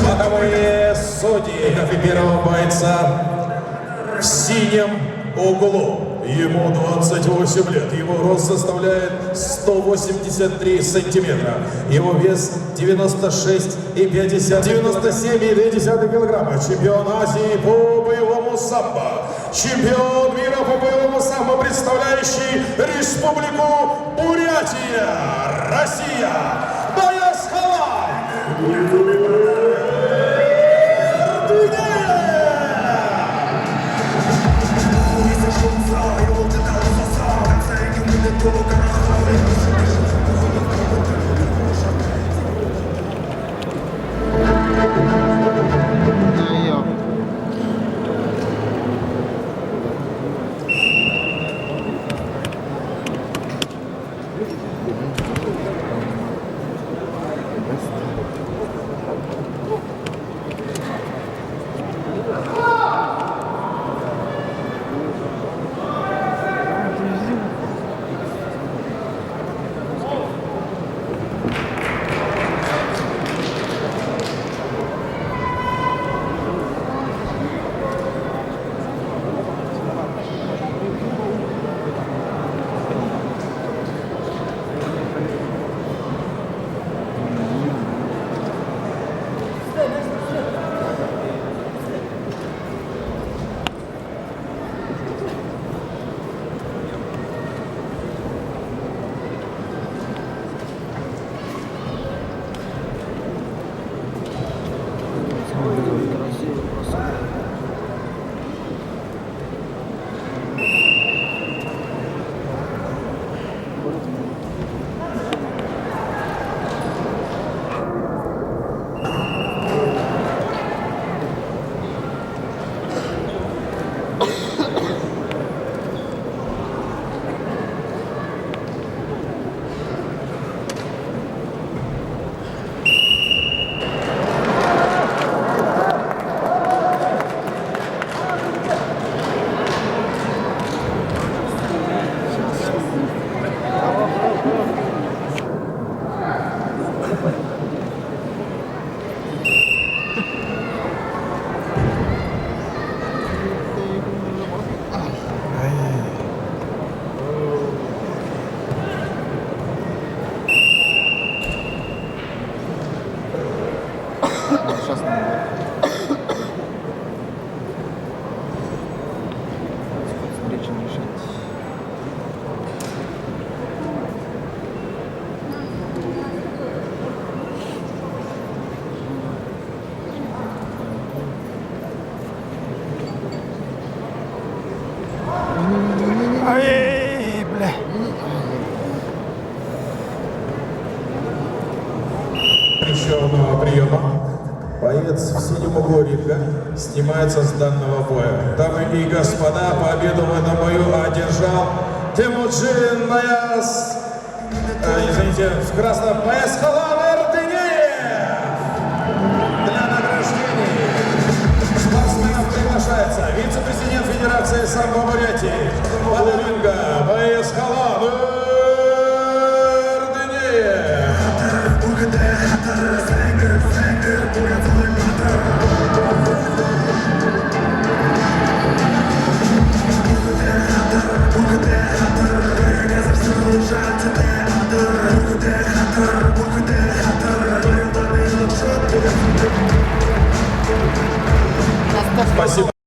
Боковые судьи первого бойца в синем углу. Ему 28 лет, его рост составляет 183 сантиметра, его вес 97,2 килограмма, чемпион Азии по боевому самбо, чемпион мира по боевому самбо, представляющий Республику Бурятия, Россия, Баясхалай! Ай, бля. Еще одного приема. Боец в синем углу ринга снимается с данного боя. Дамы и господа, победу в этом бою одержал Темуджин Баяс. Извините, в красном Баясхалай!